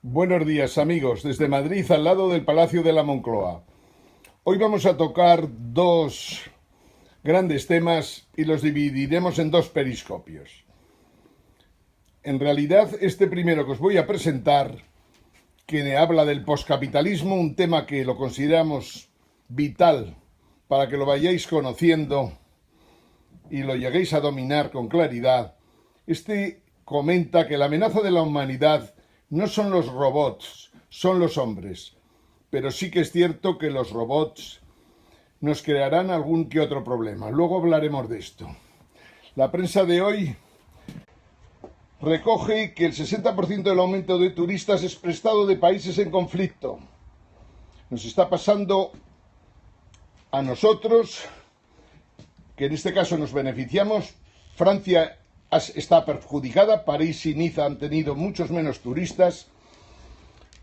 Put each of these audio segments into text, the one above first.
Buenos días amigos, desde Madrid al lado del Palacio de la Moncloa. Hoy vamos a tocar dos grandes temas y los dividiremos en dos periscopios. En realidad, este primero que os voy a presentar, que habla del poscapitalismo, un tema que lo consideramos vital para que lo vayáis conociendo y lo lleguéis a dominar con claridad. Este comenta que la amenaza de la humanidad no son los robots, son los hombres. Pero sí que es cierto que los robots nos crearán algún que otro problema. Luego hablaremos de esto. La prensa de hoy recoge que el 60% del aumento de turistas es prestado de países en conflicto. Nos está pasando a nosotros, que en este caso nos beneficiamos. Francia está perjudicada, París y Niza han tenido muchos menos turistas.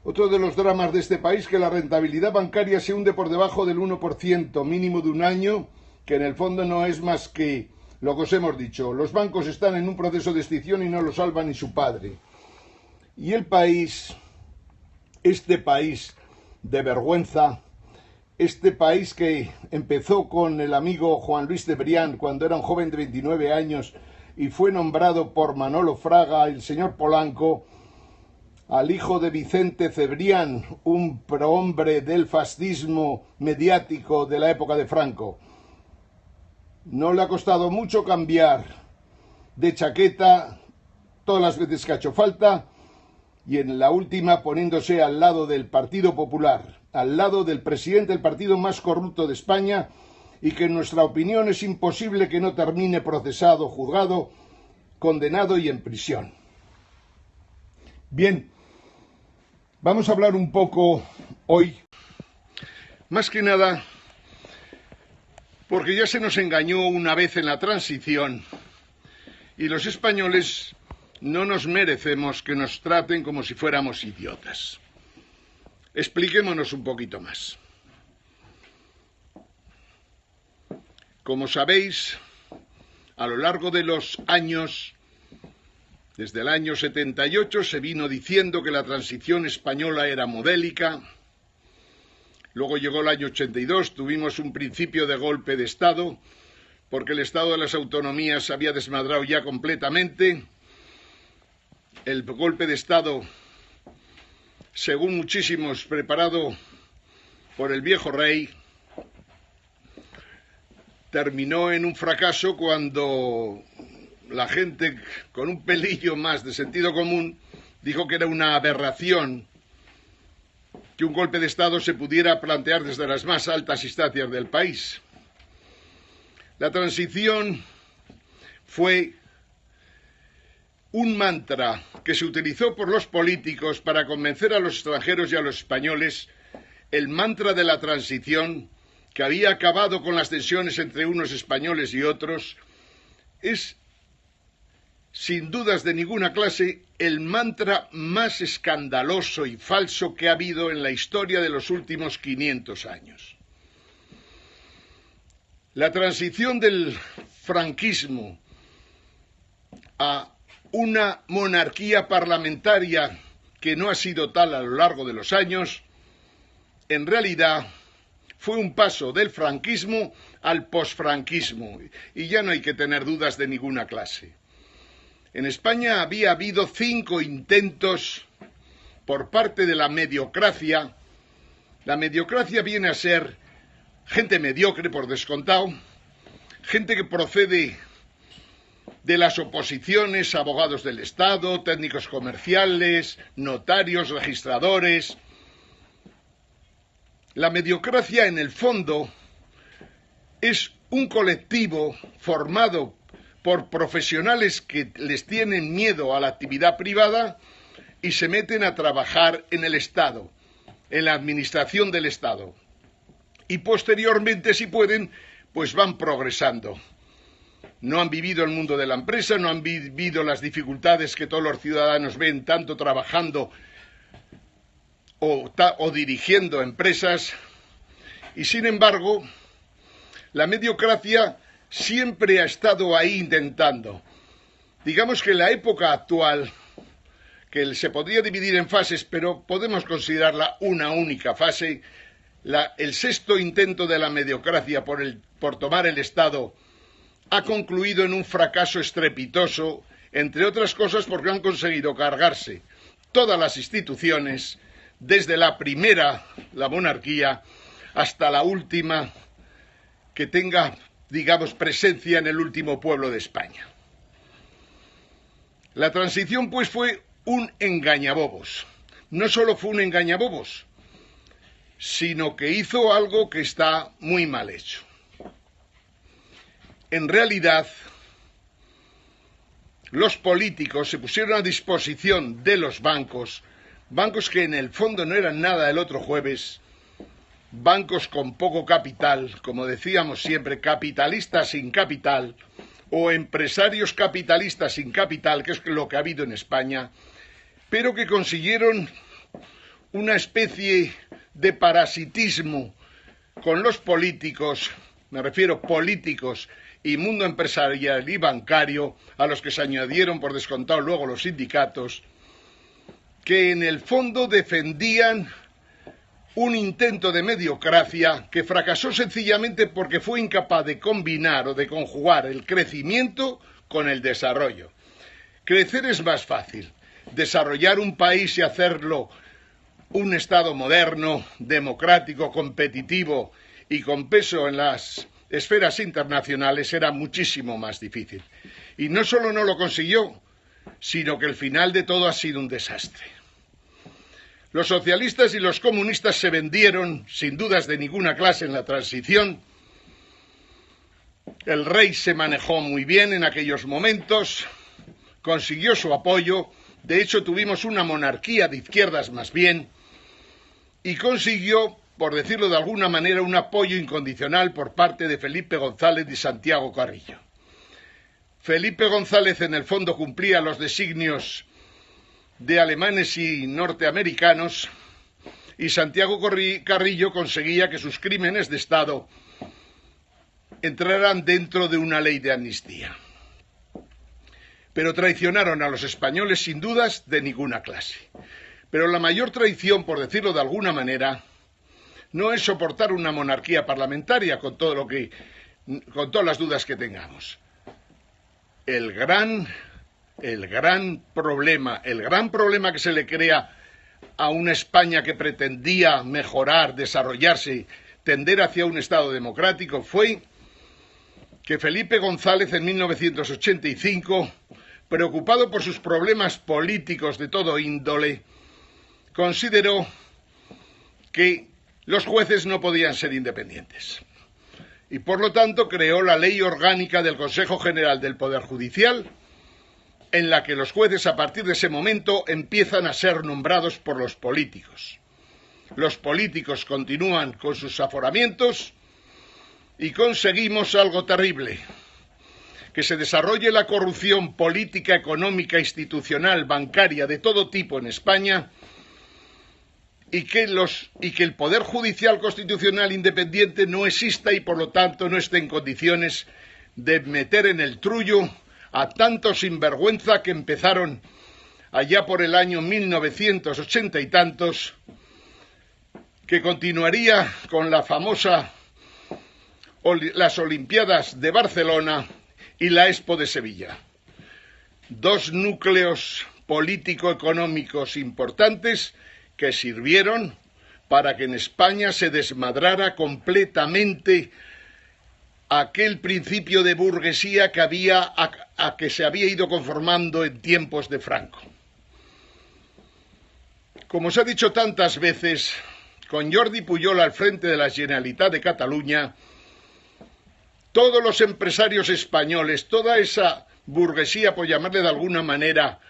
Otro de los dramas de este país, que la rentabilidad bancaria se hunde por debajo del 1% mínimo de un año, que en el fondo no es más que lo que os hemos dicho. Los bancos están en un proceso de extinción y no lo salva ni su padre. Y el país, este país de vergüenza, este país que empezó con el amigo Juan Luis Cebrián cuando era un joven de 29 años y fue nombrado por Manolo Fraga, el señor Polanco, al hijo de Vicente Cebrián, un prohombre del fascismo mediático de la época de Franco. No le ha costado mucho cambiar de chaqueta todas las veces que ha hecho falta, y en la última poniéndose al lado del Partido Popular, al lado del presidente del partido más corrupto de España, y que en nuestra opinión es imposible que no termine procesado, juzgado, condenado y en prisión. Bien, vamos a hablar un poco hoy, más que nada, porque ya se nos engañó una vez en la transición y los españoles no nos merecemos que nos traten como si fuéramos idiotas. Expliquémonos un poquito más. Como sabéis, a lo largo de los años, desde el año 78 se vino diciendo que la transición española era modélica. Luego llegó el año 82, tuvimos un principio de golpe de Estado, porque el Estado de las autonomías se había desmadrado ya completamente. El golpe de Estado, según muchísimos, preparado por el viejo rey, terminó en un fracaso cuando la gente con un pelillo más de sentido común dijo que era una aberración que un golpe de Estado se pudiera plantear desde las más altas instancias del país. La transición fue un mantra que se utilizó por los políticos para convencer a los extranjeros y a los españoles. El mantra de la transición, que había acabado con las tensiones entre unos españoles y otros, es, sin dudas de ninguna clase, el mantra más escandaloso y falso que ha habido en la historia de los últimos 500 años. La transición del franquismo a una monarquía parlamentaria que no ha sido tal a lo largo de los años, en realidad fue un paso del franquismo al posfranquismo, y ya no hay que tener dudas de ninguna clase. En España había habido 5 intentos por parte de la mediocracia. La mediocracia viene a ser gente mediocre, por descontado, gente que procede de las oposiciones, abogados del Estado, técnicos comerciales, notarios, registradores. La mediocracia, en el fondo, es un colectivo formado por profesionales que les tienen miedo a la actividad privada y se meten a trabajar en el Estado, en la administración del Estado. Y posteriormente, si pueden, pues van progresando. No han vivido el mundo de la empresa, no han vivido las dificultades que todos los ciudadanos ven, tanto trabajando o dirigiendo empresas, y sin embargo la mediocracia siempre ha estado ahí intentando. Digamos que en la época actual, que se podría dividir en fases, pero podemos considerarla una única fase. El sexto intento de la mediocracia por tomar el Estado ha concluido en un fracaso estrepitoso, entre otras cosas porque han conseguido cargarse todas las instituciones, desde la primera, la monarquía, hasta la última que tenga, digamos, presencia en el último pueblo de España. La transición, pues, fue un engañabobos. No solo fue un engañabobos, sino que hizo algo que está muy mal hecho. En realidad, los políticos se pusieron a disposición de los bancos que en el fondo no eran nada el otro jueves, bancos con poco capital, como decíamos siempre, capitalistas sin capital, o empresarios capitalistas sin capital, que es lo que ha habido en España, pero que consiguieron una especie de parasitismo con los políticos, me refiero políticos y mundo empresarial y bancario, a los que se añadieron por descontado luego los sindicatos, que en el fondo defendían un intento de mediocracia que fracasó sencillamente porque fue incapaz de combinar o de conjugar el crecimiento con el desarrollo. Crecer es más fácil, desarrollar un país y hacerlo un Estado moderno, democrático, competitivo y con peso en las esferas internacionales era muchísimo más difícil. Y no solo no lo consiguió, sino que el final de todo ha sido un desastre. Los socialistas y los comunistas se vendieron, sin dudas de ninguna clase, en la transición. El rey se manejó muy bien en aquellos momentos, consiguió su apoyo, de hecho tuvimos una monarquía de izquierdas más bien, y consiguió, por decirlo de alguna manera, un apoyo incondicional por parte de Felipe González y Santiago Carrillo. Felipe González en el fondo cumplía los designios de alemanes y norteamericanos, y Santiago Carrillo conseguía que sus crímenes de Estado entraran dentro de una ley de amnistía. Pero traicionaron a los españoles sin dudas de ninguna clase. Pero la mayor traición, por decirlo de alguna manera, no es soportar una monarquía parlamentaria con todas las dudas que tengamos. El gran problema que se le crea a una España que pretendía mejorar, desarrollarse, tender hacia un Estado democrático fue que Felipe González en 1985, preocupado por sus problemas políticos de todo índole, consideró que los jueces no podían ser independientes y por lo tanto creó la Ley Orgánica del Consejo General del Poder Judicial, en la que los jueces a partir de ese momento empiezan a ser nombrados por los políticos. Los políticos continúan con sus aforamientos y conseguimos algo terrible: que se desarrolle la corrupción política, económica, institucional, bancaria, de todo tipo en España, y que el Poder Judicial Constitucional independiente no exista y por lo tanto no esté en condiciones de meter en el trullo a tantos sinvergüenza que empezaron allá por el año 1980 y tantos, que continuaría con las Olimpiadas de Barcelona y la Expo de Sevilla. Dos núcleos político-económicos importantes que sirvieron para que en España se desmadrara completamente aquel principio de burguesía que se había ido conformando en tiempos de Franco. Como se ha dicho tantas veces, con Jordi Pujol al frente de la Generalitat de Cataluña, todos los empresarios españoles, toda esa burguesía, por llamarle de alguna manera,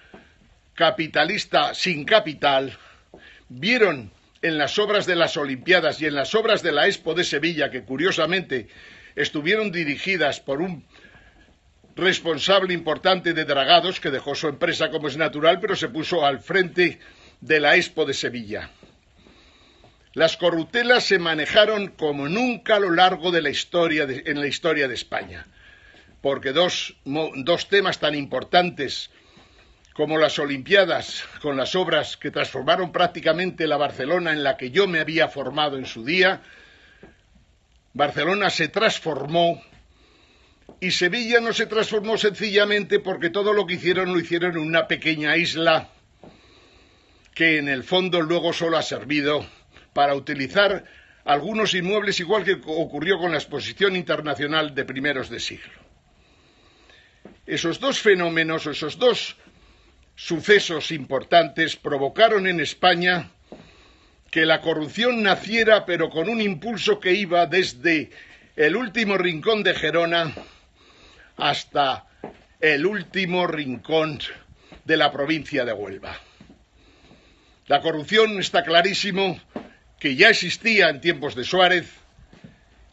capitalista sin capital, vieron en las obras de las Olimpiadas y en las obras de la Expo de Sevilla, que curiosamente estuvieron dirigidas por un responsable importante de Dragados, que dejó su empresa como es natural, pero se puso al frente de la Expo de Sevilla. Las corruptelas se manejaron como nunca a lo largo de la historia en la historia de España, porque dos temas tan importantes como las Olimpiadas, con las obras que transformaron prácticamente la Barcelona en la que yo me había formado en su día, Barcelona se transformó y Sevilla no se transformó sencillamente porque todo lo que hicieron lo hicieron en una pequeña isla que en el fondo luego solo ha servido para utilizar algunos inmuebles, igual que ocurrió con la Exposición Internacional de primeros de siglo. Esos dos fenómenos, esos dos sucesos importantes provocaron en España que la corrupción naciera, pero con un impulso que iba desde el último rincón de Gerona hasta el último rincón de la provincia de Huelva. La corrupción está clarísimo que ya existía en tiempos de Suárez,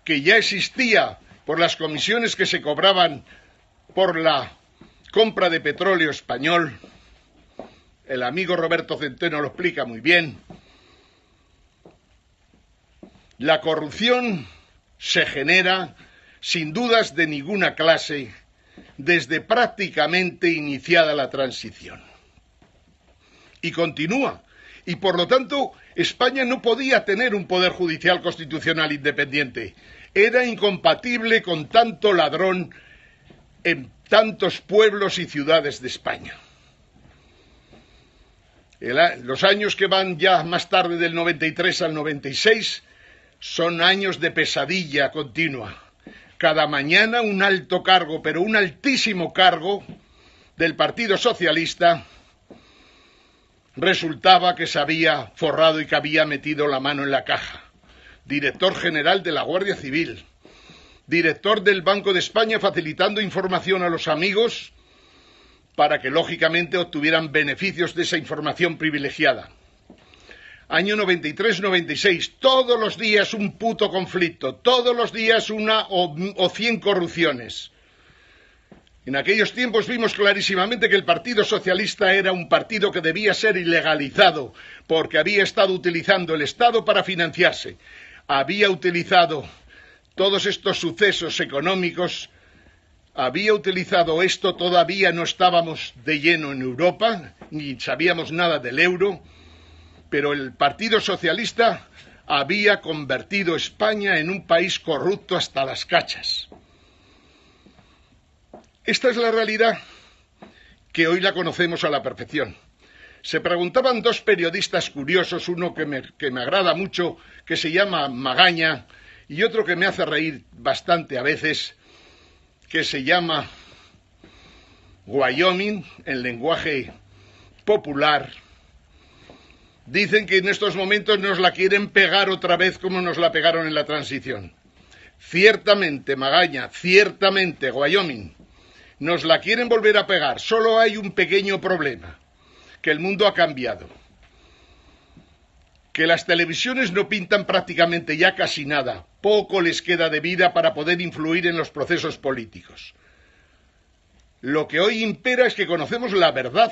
que ya existía por las comisiones que se cobraban por la compra de petróleo español. El amigo Roberto Centeno lo explica muy bien. La corrupción se genera, sin dudas de ninguna clase, desde prácticamente iniciada la transición. Y continúa. Y por lo tanto, España no podía tener un poder judicial constitucional independiente. Era incompatible con tanto ladrón en tantos pueblos y ciudades de España. Los años que van ya más tarde del 93 al 96 son años de pesadilla continua. Cada mañana un alto cargo, pero un altísimo cargo del Partido Socialista resultaba que se había forrado y que había metido la mano en la caja. Director general de la Guardia Civil, director del Banco de España facilitando información a los amigos para que lógicamente obtuvieran beneficios de esa información privilegiada. Año 93-96, todos los días un puto conflicto, todos los días una o 100 corrupciones. En aquellos tiempos vimos clarísimamente que el Partido Socialista era un partido que debía ser ilegalizado porque había estado utilizando el Estado para financiarse. Había utilizado todos estos sucesos económicos, había utilizado esto, todavía no estábamos de lleno en Europa, ni sabíamos nada del euro, pero el Partido Socialista había convertido España en un país corrupto hasta las cachas. Esta es la realidad que hoy la conocemos a la perfección. Se preguntaban dos periodistas curiosos, uno que me agrada mucho, que se llama Magaña, y otro que me hace reír bastante a veces, que se llama Wyoming, en lenguaje popular. Dicen que en estos momentos nos la quieren pegar otra vez como nos la pegaron en la transición. Ciertamente, Magaña, ciertamente, Wyoming, nos la quieren volver a pegar. Solo hay un pequeño problema, que el mundo ha cambiado. Que las televisiones no pintan prácticamente ya casi nada. Poco les queda de vida para poder influir en los procesos políticos. Lo que hoy impera es que conocemos la verdad.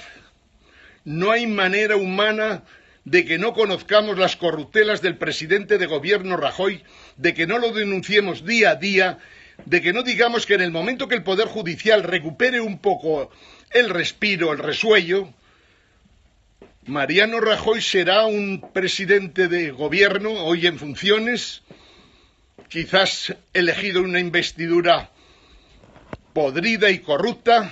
No hay manera humana de que no conozcamos las corruptelas del presidente de gobierno Rajoy, de que no lo denunciemos día a día, de que no digamos que en el momento que el Poder Judicial recupere un poco el respiro, el resuello, Mariano Rajoy será un presidente de gobierno, hoy en funciones, quizás elegido en una investidura podrida y corrupta,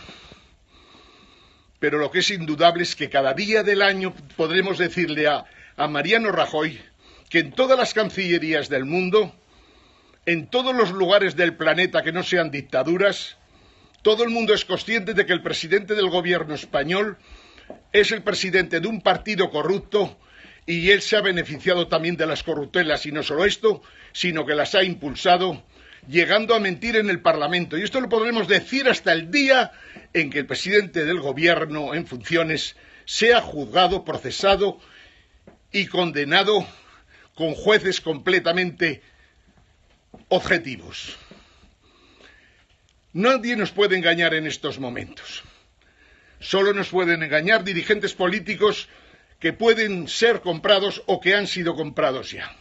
pero lo que es indudable es que cada día del año podremos decirle a Mariano Rajoy que en todas las cancillerías del mundo, en todos los lugares del planeta que no sean dictaduras, todo el mundo es consciente de que el presidente del gobierno español es el presidente de un partido corrupto y él se ha beneficiado también de las corruptelas, y no solo esto, sino que las ha impulsado, llegando a mentir en el Parlamento. Y esto lo podremos decir hasta el día en que el presidente del gobierno en funciones sea juzgado, procesado y condenado con jueces completamente objetivos. Nadie nos puede engañar en estos momentos. Solo nos pueden engañar dirigentes políticos que pueden ser comprados o que han sido comprados ya.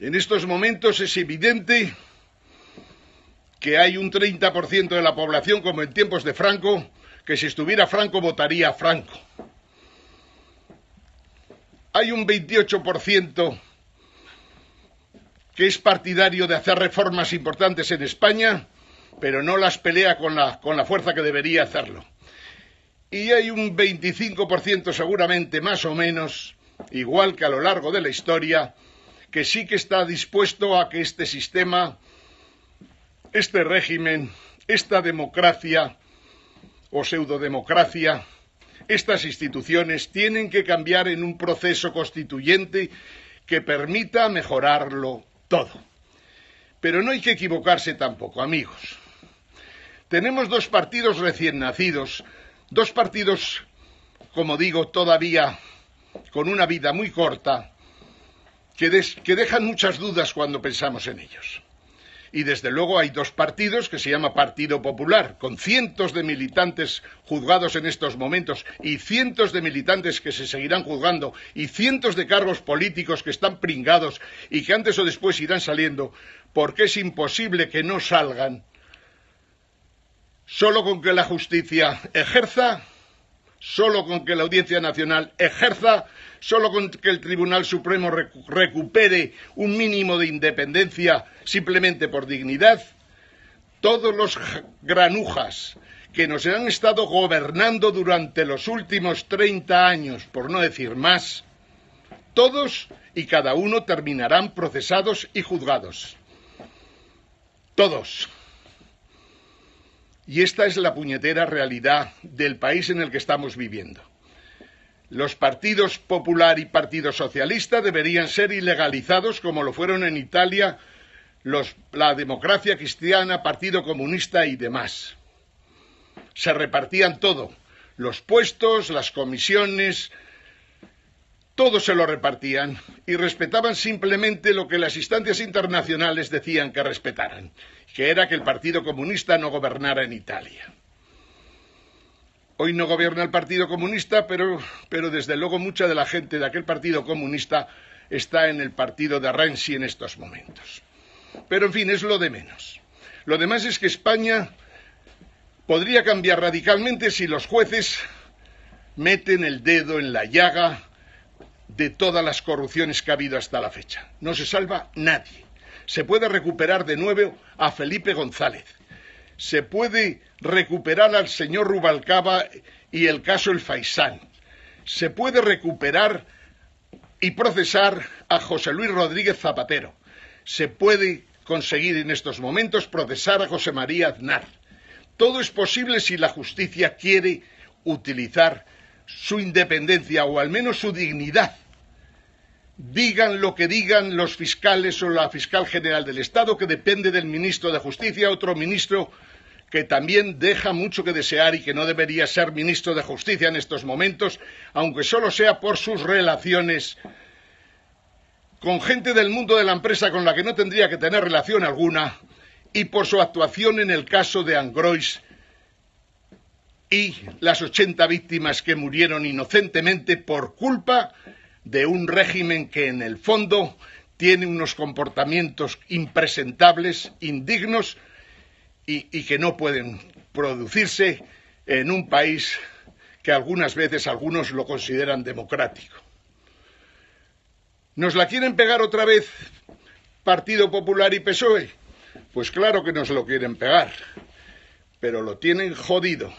En estos momentos es evidente que hay un 30% de la población, como en tiempos de Franco, que si estuviera Franco votaría a Franco. Hay un 28% que es partidario de hacer reformas importantes en España, pero no las pelea con la fuerza que debería hacerlo. Y hay un 25% seguramente, más o menos, igual que a lo largo de la historia, que sí que está dispuesto a que este sistema, este régimen, esta democracia o pseudodemocracia, estas instituciones tienen que cambiar en un proceso constituyente que permita mejorarlo todo. Pero no hay que equivocarse tampoco, amigos. Tenemos dos partidos recién nacidos, dos partidos, como digo, todavía con una vida muy corta, que dejan muchas dudas cuando pensamos en ellos. Y desde luego hay dos partidos que se llama Partido Popular, con cientos de militantes juzgados en estos momentos y cientos de militantes que se seguirán juzgando y cientos de cargos políticos que están pringados y que antes o después irán saliendo, porque es imposible que no salgan. Solo con que la justicia ejerza, solo con que la Audiencia Nacional ejerza, solo con que el Tribunal Supremo recupere un mínimo de independencia simplemente por dignidad, todos los granujas que nos han estado gobernando durante los últimos 30 años, por no decir más, todos y cada uno terminarán procesados y juzgados. Todos. Y esta es la puñetera realidad del país en el que estamos viviendo. Los partidos Popular y Partido Socialista deberían ser ilegalizados como lo fueron en Italia la Democracia Cristiana, Partido Comunista y demás. Se repartían todo, los puestos, las comisiones, todo se lo repartían y respetaban simplemente lo que las instancias internacionales decían que respetaran, que era que el Partido Comunista no gobernara en Italia. Hoy no gobierna el Partido Comunista, pero desde luego mucha de la gente de aquel Partido Comunista está en el partido de Renzi en estos momentos. Pero en fin, es lo de menos. Lo demás es que España podría cambiar radicalmente si los jueces meten el dedo en la llaga de todas las corrupciones que ha habido hasta la fecha. No se salva nadie. Se puede recuperar de nuevo a Felipe González. Se puede recuperar al señor Rubalcaba y el caso El Faisán. Se puede recuperar y procesar a José Luis Rodríguez Zapatero. Se puede conseguir en estos momentos procesar a José María Aznar. Todo es posible si la justicia quiere utilizar su independencia o al menos su dignidad. Digan lo que digan los fiscales o la fiscal general del Estado, que depende del ministro de Justicia, otro ministro que también deja mucho que desear y que no debería ser ministro de Justicia en estos momentos, aunque solo sea por sus relaciones con gente del mundo de la empresa con la que no tendría que tener relación alguna, y por su actuación en el caso de Angrois y las 80 víctimas que murieron inocentemente por culpa de un régimen que en el fondo tiene unos comportamientos impresentables, indignos y que no pueden producirse en un país que algunas veces algunos lo consideran democrático. ¿Nos la quieren pegar otra vez Partido Popular y PSOE? Pues claro que nos lo quieren pegar, pero lo tienen jodido,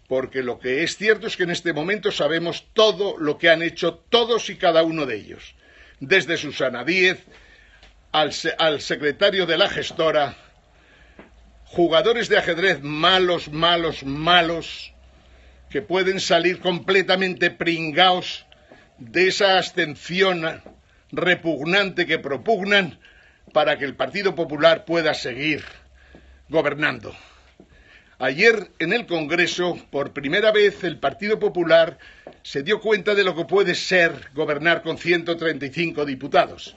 porque lo que es cierto es que en este momento sabemos todo lo que han hecho todos y cada uno de ellos, desde Susana Díez al secretario de la gestora, jugadores de ajedrez malos, que pueden salir completamente pringaos de esa abstención repugnante que propugnan para que el Partido Popular pueda seguir gobernando. Ayer en el Congreso, por primera vez, el Partido Popular se dio cuenta de lo que puede ser gobernar con 135 diputados.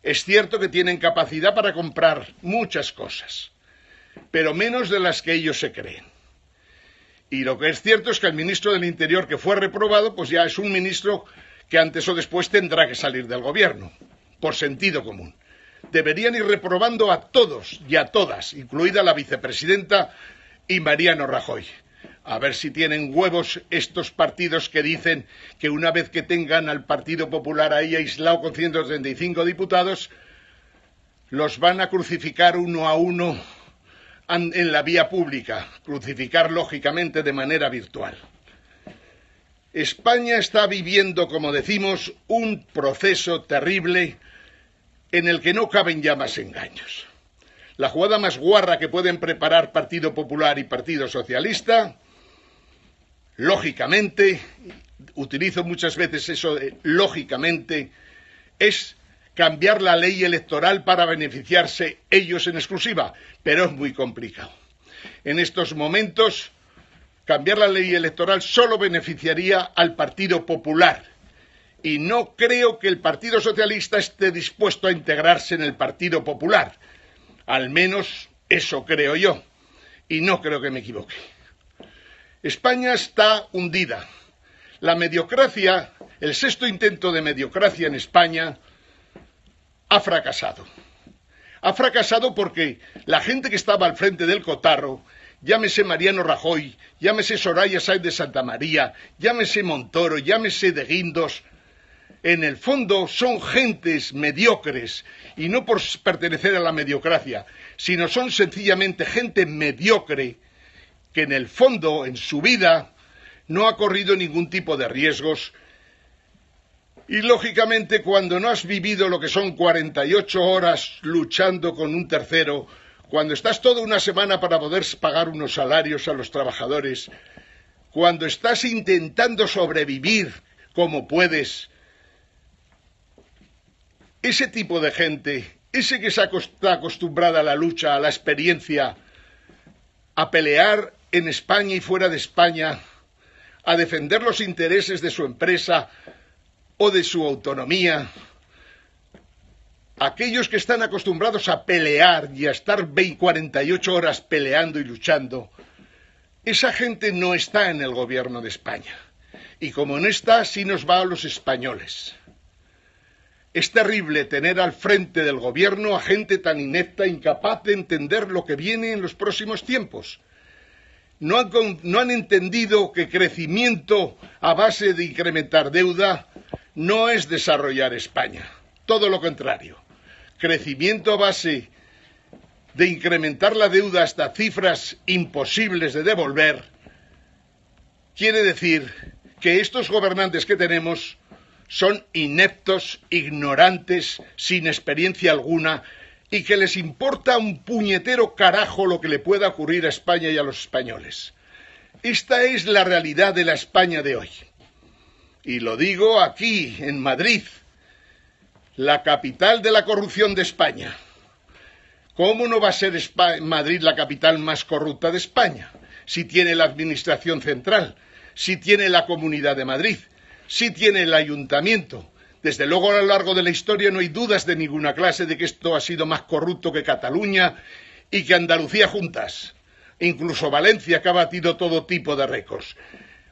Es cierto que tienen capacidad para comprar muchas cosas, pero menos de las que ellos se creen. Y lo que es cierto es que el ministro del Interior que fue reprobado, pues ya es un ministro que antes o después tendrá que salir del gobierno, por sentido común. Deberían ir reprobando a todos y a todas, incluida la vicepresidenta y Mariano Rajoy, A ver si tienen huevos estos partidos que dicen que una vez que tengan al Partido Popular ahí aislado con 135 diputados, los van a crucificar uno a uno en la vía pública, crucificar lógicamente de manera virtual. España está viviendo, como decimos, un proceso terrible en el que no caben ya más engaños. La jugada más guarra que pueden preparar Partido Popular y Partido Socialista, lógicamente, utilizo muchas veces eso de lógicamente, es cambiar la ley electoral para beneficiarse ellos en exclusiva, pero es muy complicado. En estos momentos, cambiar la ley electoral solo beneficiaría al Partido Popular y no creo que el Partido Socialista esté dispuesto a integrarse en el Partido Popular. Al menos eso creo yo, y no creo que me equivoque. España está hundida. La mediocracia, el sexto intento de mediocracia en España, ha fracasado. Ha fracasado porque la gente que estaba al frente del cotarro, llámese Mariano Rajoy, llámese Soraya Sáenz de Santamaría, llámese Montoro, llámese de Guindos, en el fondo son gentes mediocres, y no por pertenecer a la mediocracia, sino son sencillamente gente mediocre que en el fondo, en su vida, no ha corrido ningún tipo de riesgos. Y lógicamente cuando no has vivido lo que son 48 horas luchando con un tercero, cuando estás toda una semana para poder pagar unos salarios a los trabajadores, cuando estás intentando sobrevivir como puedes, ese tipo de gente, ese que está acostumbrada a la lucha, a la experiencia, a pelear en España y fuera de España, a defender los intereses de su empresa o de su autonomía, aquellos que están acostumbrados a pelear y a estar 48 horas peleando y luchando, esa gente no está en el gobierno de España. Y como no está, así nos va a los españoles. Es terrible tener al frente del gobierno a gente tan inepta, incapaz de entender lo que viene en los próximos tiempos. No han entendido que crecimiento a base de incrementar deuda no es desarrollar España. Todo lo contrario. Crecimiento a base de incrementar la deuda hasta cifras imposibles de devolver quiere decir que estos gobernantes que tenemos son ineptos, ignorantes, sin experiencia alguna y que les importa un puñetero carajo lo que le pueda ocurrir a España y a los españoles. Esta es la realidad de la España de hoy. Y lo digo aquí, en Madrid, la capital de la corrupción de España. ¿Cómo no va a ser Madrid la capital más corrupta de España? Si tiene la administración central, si tiene la Comunidad de Madrid, si tiene el ayuntamiento. Desde luego, a lo largo de la historia no hay dudas de ninguna clase de que esto ha sido más corrupto que Cataluña y que Andalucía juntas. Incluso Valencia, que ha batido todo tipo de récords.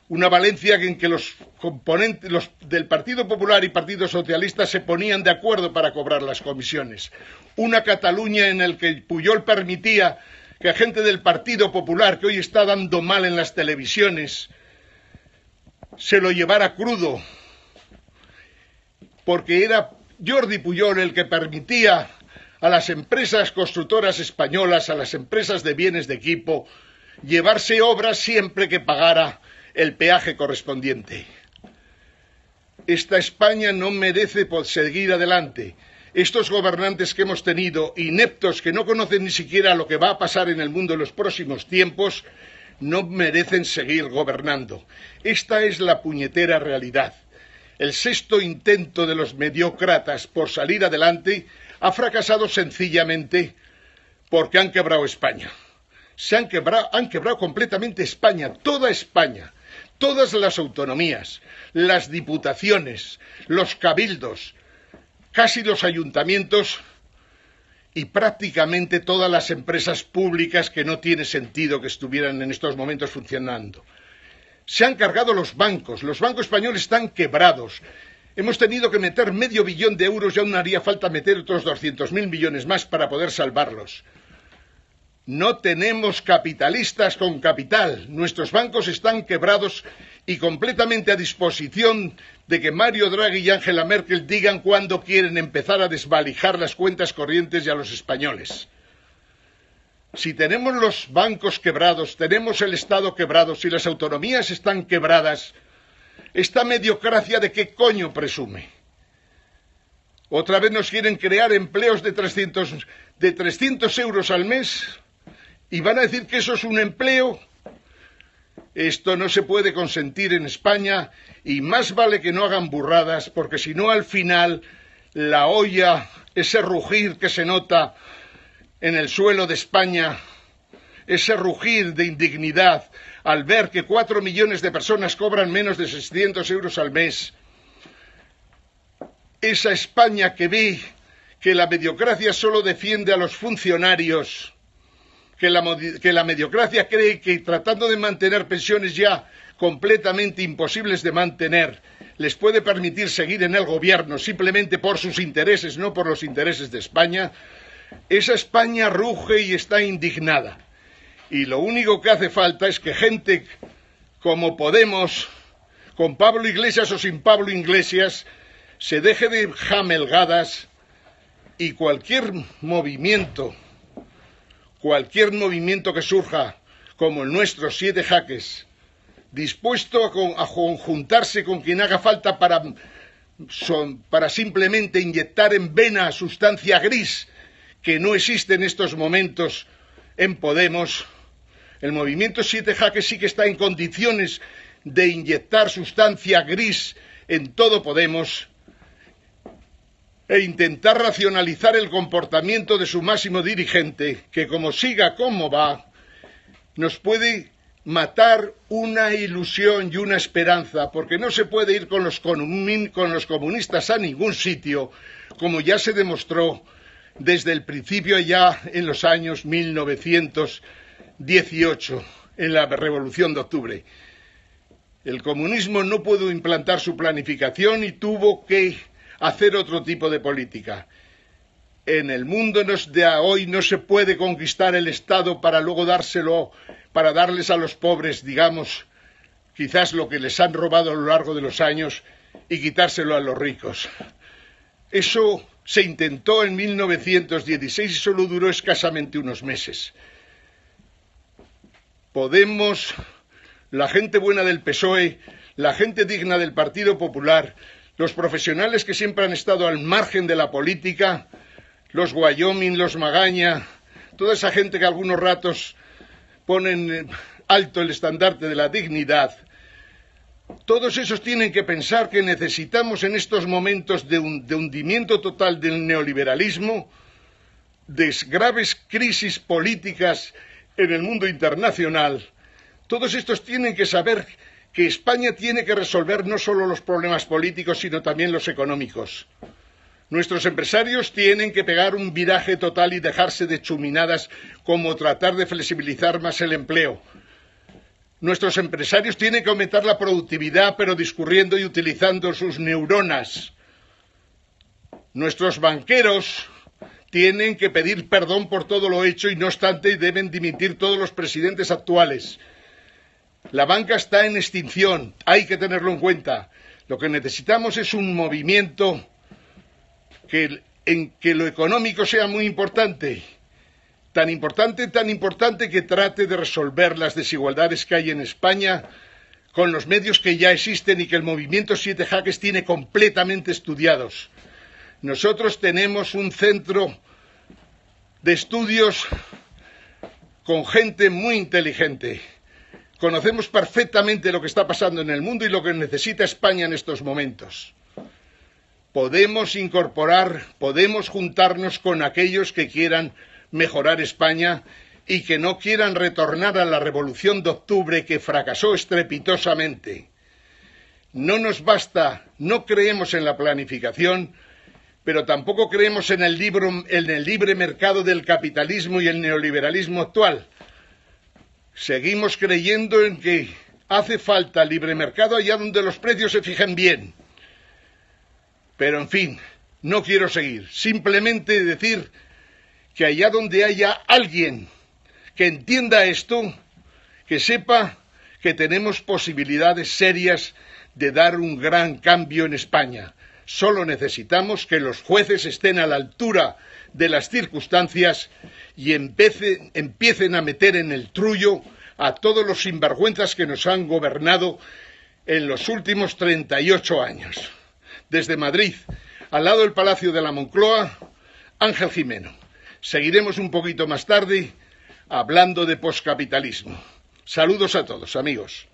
Una Valencia en que los componentes del Partido Popular y Partido Socialista se ponían de acuerdo para cobrar las comisiones. Una Cataluña en la que Pujol permitía que gente del Partido Popular, que hoy está dando mal en las televisiones, se lo llevara crudo, porque era Jordi Pujol el que permitía a las empresas constructoras españolas, a las empresas de bienes de equipo, llevarse obras siempre que pagara el peaje correspondiente. Esta España no merece seguir adelante. Estos gobernantes que hemos tenido, ineptos, que no conocen ni siquiera lo que va a pasar en el mundo en los próximos tiempos, no merecen seguir gobernando. Esta es la puñetera realidad. El sexto intento de los mediócratas por salir adelante ha fracasado sencillamente porque han quebrado España. Han quebrado completamente España, toda España, todas las autonomías, las diputaciones, los cabildos, casi los ayuntamientos y prácticamente todas las empresas públicas que no tiene sentido que estuvieran en estos momentos funcionando. Se han cargado los bancos españoles están quebrados. Hemos tenido que meter medio billón de euros y aún haría falta meter otros 200.000 millones más para poder salvarlos. No tenemos capitalistas con capital. Nuestros bancos están quebrados y completamente a disposición de que Mario Draghi y Angela Merkel digan cuándo quieren empezar a desvalijar las cuentas corrientes y a los españoles. Si tenemos los bancos quebrados, tenemos el Estado quebrado, si las autonomías están quebradas, ¿esta mediocracia de qué coño presume? Otra vez nos quieren crear empleos de 300 euros al mes y van a decir que eso es un empleo. Esto no se puede consentir en España y más vale que no hagan burradas, porque si no al final la olla, ese rugir que se nota en el suelo de España, ese rugir de indignidad al ver que 4 millones de personas cobran menos de 600 euros al mes, esa España que ve que la mediocracia solo defiende a los funcionarios, que la mediocracia cree que tratando de mantener pensiones ya completamente imposibles de mantener, les puede permitir seguir en el gobierno simplemente por sus intereses, no por los intereses de España, esa España ruge y está indignada. Y lo único que hace falta es que gente como Podemos, con Pablo Iglesias o sin Pablo Iglesias, se deje de jamelgadas y cualquier movimiento que surja, como el nuestro, 7 Jaques, dispuesto a conjuntarse con quien haga falta para simplemente inyectar en vena sustancia gris que no existe en estos momentos en Podemos, el movimiento 7 Jaques sí que está en condiciones de inyectar sustancia gris en todo Podemos e intentar racionalizar el comportamiento de su máximo dirigente, que como siga como va, nos puede matar una ilusión y una esperanza, porque no se puede ir con los comunistas a ningún sitio, como ya se demostró desde el principio ya en los años 1918, en la Revolución de Octubre. El comunismo no pudo implantar su planificación y tuvo que hacer otro tipo de política. En el mundo de hoy no se puede conquistar el Estado para luego para darles a los pobres, digamos, quizás lo que les han robado a lo largo de los años y quitárselo a los ricos. Eso se intentó en 1916 y solo duró escasamente unos meses. Podemos, la gente buena del PSOE, la gente digna del Partido Popular, los profesionales que siempre han estado al margen de la política, los Wyoming, los Magaña, toda esa gente que algunos ratos ponen alto el estandarte de la dignidad, todos esos tienen que pensar que necesitamos en estos momentos de hundimiento total del neoliberalismo, de graves crisis políticas en el mundo internacional, todos estos tienen que saber que España tiene que resolver no solo los problemas políticos, sino también los económicos. Nuestros empresarios tienen que pegar un viraje total y dejarse de chuminadas como tratar de flexibilizar más el empleo. Nuestros empresarios tienen que aumentar la productividad, pero discurriendo y utilizando sus neuronas. Nuestros banqueros tienen que pedir perdón por todo lo hecho y no obstante deben dimitir todos los presidentes actuales. La banca está en extinción, hay que tenerlo en cuenta. Lo que necesitamos es un movimiento en que lo económico sea muy importante, tan importante que trate de resolver las desigualdades que hay en España con los medios que ya existen y que el movimiento 7 Jaques tiene completamente estudiados. Nosotros tenemos un centro de estudios con gente muy inteligente. Conocemos perfectamente lo que está pasando en el mundo y lo que necesita España en estos momentos. Podemos juntarnos con aquellos que quieran mejorar España y que no quieran retornar a la Revolución de Octubre que fracasó estrepitosamente. No nos basta, no creemos en la planificación, pero tampoco creemos en el libre mercado del capitalismo y el neoliberalismo actual. Seguimos creyendo en que hace falta libre mercado allá donde los precios se fijen bien. Pero, en fin, no quiero seguir. Simplemente decir que allá donde haya alguien que entienda esto, que sepa que tenemos posibilidades serias de dar un gran cambio en España. Solo necesitamos que los jueces estén a la altura de las circunstancias y empiecen a meter en el trullo a todos los sinvergüenzas que nos han gobernado en los últimos 38 años. Desde Madrid, al lado del Palacio de la Moncloa, Ángel Gimeno. Seguiremos un poquito más tarde hablando de poscapitalismo. Saludos a todos, amigos.